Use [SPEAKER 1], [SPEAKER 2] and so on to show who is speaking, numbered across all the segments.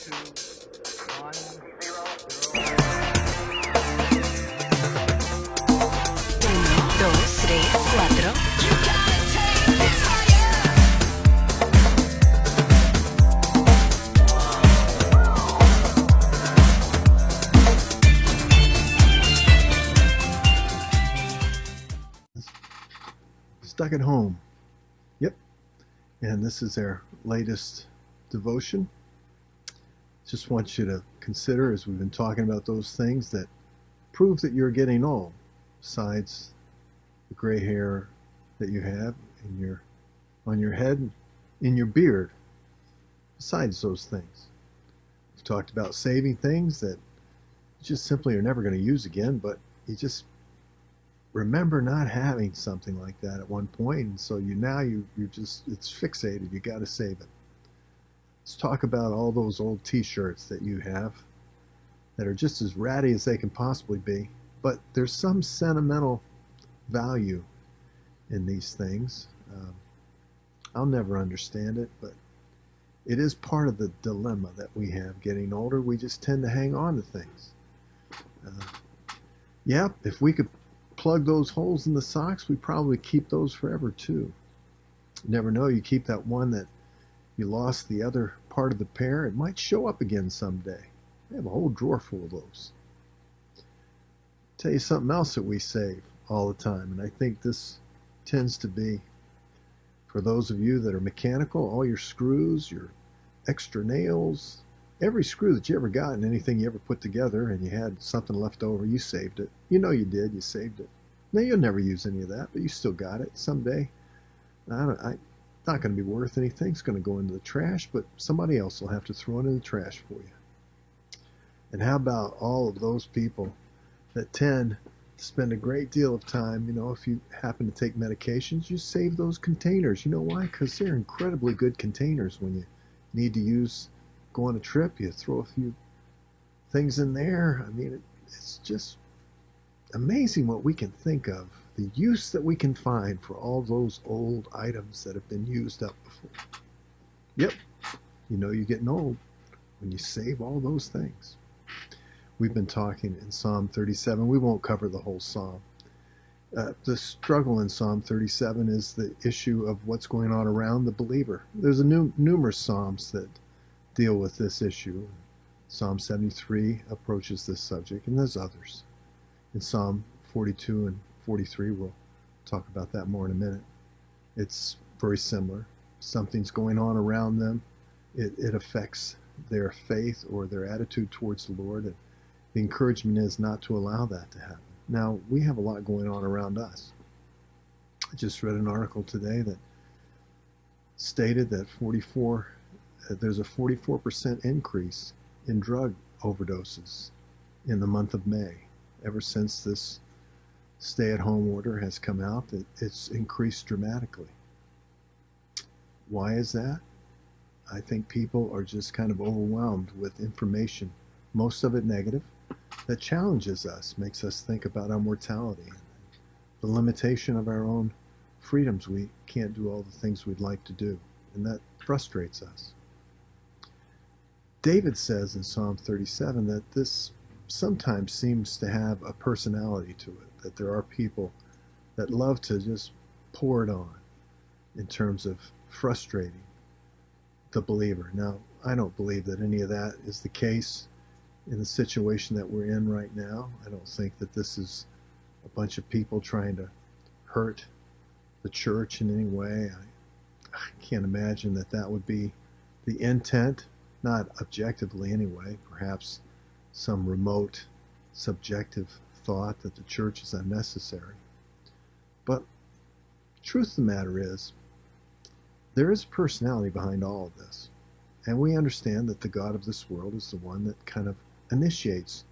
[SPEAKER 1] Dos, tres, cuatro.
[SPEAKER 2] Stuck at home. Yep. And this is our latest devotion. Just want you to consider, as we've been talking about those things that prove that you're getting old, besides the gray hair that you have on your head, in your beard, besides those things. We've talked about saving things that you just simply are never going to use again, but you just remember not having something like that at one point, and so it's fixated. You got to save it. Let's talk about all those old t-shirts that you have that are just as ratty as they can possibly be, but there's some sentimental value in these things. I'll never understand it, but it is part of the dilemma that we have getting older. We just tend to hang on to things. If we could plug those holes in the socks, we probably keep those forever too. You never know, you keep that one that you lost the other part of the pair, it might show up again someday. I have a whole drawer full of those. Tell you something else that we save all the time, and I think this tends to be, for those of you that are mechanical, all your screws, your extra nails, every screw that you ever got and anything you ever put together and you had something left over, you saved it. You know you did, you saved it. Now you'll never use any of that, but you still got it someday. It's not going to be worth anything. It's going to go into the trash, but somebody else will have to throw it in the trash for you. And how about all of those people that tend to spend a great deal of time, if you happen to take medications, you save those containers. You know why? Because they're incredibly good containers. When you need to go on a trip, you throw a few things in there. I mean, it's just amazing what we can think of, the use that we can find for all those old items that have been used up before. Yep, you're getting old when you save all those things. We've been talking in Psalm 37. We won't cover the whole psalm. The struggle in Psalm 37 is the issue of what's going on around the believer. There's numerous psalms that deal with this issue. Psalm 73 approaches this subject, and there's others. In Psalm 42 and 43, we'll talk about that more in a minute. It's very similar. Something's going on around them. It affects their faith or their attitude towards the Lord, and the encouragement is not to allow that to happen. Now, we have a lot going on around us. I just read an article today that stated that there's a 44% increase in drug overdoses in the month of May. Ever since this stay-at-home order has come out, it's increased dramatically. Why is that? I think people are just kind of overwhelmed with information, most of it negative, that challenges us, makes us think about our mortality, the limitation of our own freedoms. We can't do all the things we'd like to do, and that frustrates us. David says in Psalm 37 that this sometimes seems to have a personality to it, that there are people that love to just pour it on in terms of frustrating the believer. Now, I don't believe that any of that is the case in the situation that we're in right now. I don't think that this is a bunch of people trying to hurt the church in any way. I can't imagine that would be the intent, not objectively anyway. Perhaps some remote, subjective thought that the church is unnecessary. But truth of the matter is, there is a personality behind all of this. And we understand that the God of this world is the one that kind of initiates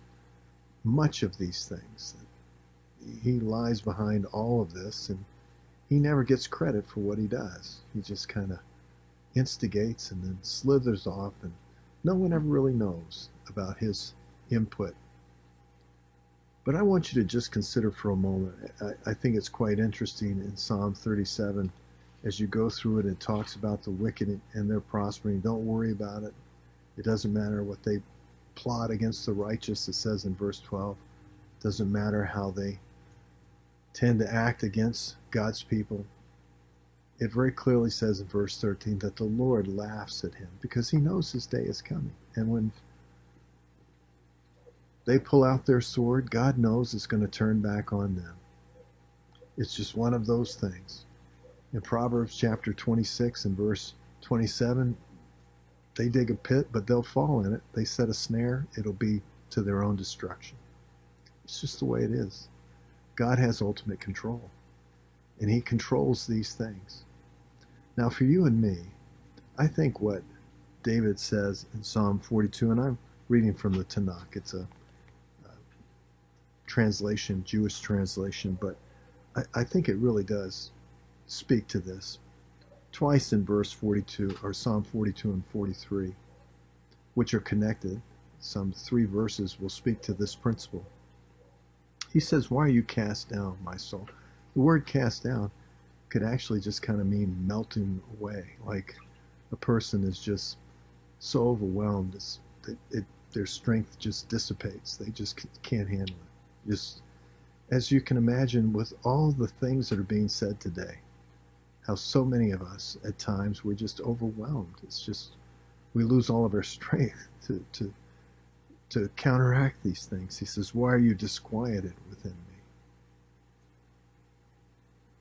[SPEAKER 2] much of these things. He lies behind all of this, and he never gets credit for what he does. He just kind of instigates and then slithers off, and no one ever really knows about his input. But I want you to just consider for a moment, I think it's quite interesting in Psalm 37, as you go through it, it talks about the wicked and their prospering. Don't worry about it. It doesn't matter what they plot against the righteous, it says in verse 12. It doesn't matter how they tend to act against God's people. It very clearly says in verse 13 that the Lord laughs at him because he knows his day is coming. And when they pull out their sword, God knows it's going to turn back on them. It's just one of those things. In Proverbs chapter 26 and verse 27, they dig a pit, but they'll fall in it. They set a snare, it'll be to their own destruction. It's just the way it is. God has ultimate control, and he controls these things. Now, for you and me, I think what David says in Psalm 42, and I'm reading from the Tanakh. It's a translation, Jewish translation, but I think it really does speak to this. Twice in verse 42, or Psalm 42 and 43, which are connected, some 3 verses will speak to this principle. He says, "Why are you cast down, my soul?" The word cast down could actually just kind of mean melting away, like a person is just so overwhelmed their strength just dissipates. They just can't handle it. Just as you can imagine, with all the things that are being said today, how so many of us at times we're just overwhelmed. It's just we lose all of our strength to counteract these things. He says, "Why are you disquieted within me?"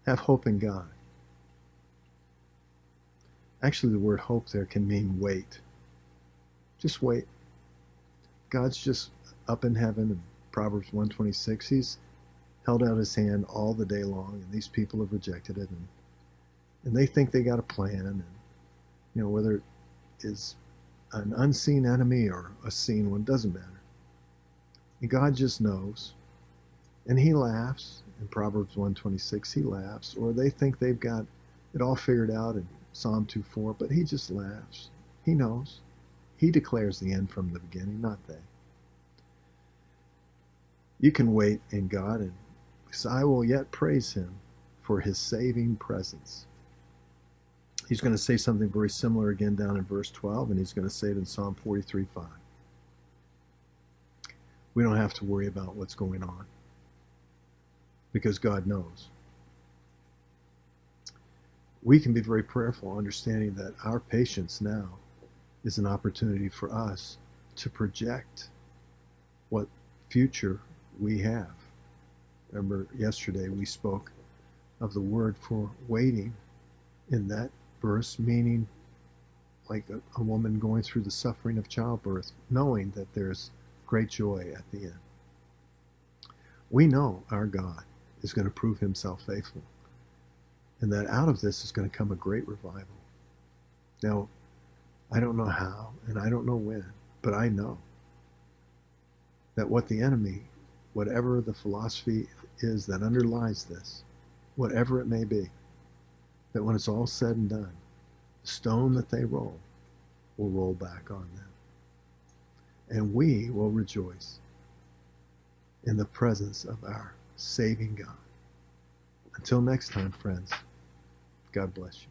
[SPEAKER 2] Have hope in God. Actually, the word hope there can mean wait. Just wait. God's just up in heaven. In Proverbs 126, he's held out his hand all the day long, and these people have rejected it, and they think they got a plan, and whether it is an unseen enemy or a seen one, doesn't matter. And God just knows, and he laughs. In Proverbs 126, he laughs, or they think they've got it all figured out in Psalm 2:4, but he just laughs. He knows. He declares the end from the beginning, not they. You can wait in God, and I will yet praise him for his saving presence. He's going to say something very similar again down in verse 12, and he's going to say it in Psalm 43:5. We don't have to worry about what's going on because God knows. We can be very prayerful, understanding that our patience now is an opportunity for us to project what future we have. Remember, yesterday we spoke of the word for waiting in that verse, meaning like a woman going through the suffering of childbirth, knowing that there's great joy at the end. We know our God is going to prove himself faithful, and that out of this is going to come a great revival. Now, I don't know how, and I don't know when, but I know that what the enemy, whatever the philosophy is that underlies this, whatever it may be, that when it's all said and done, the stone that they roll will roll back on them. And we will rejoice in the presence of our saving God. Until next time, friends, God bless you.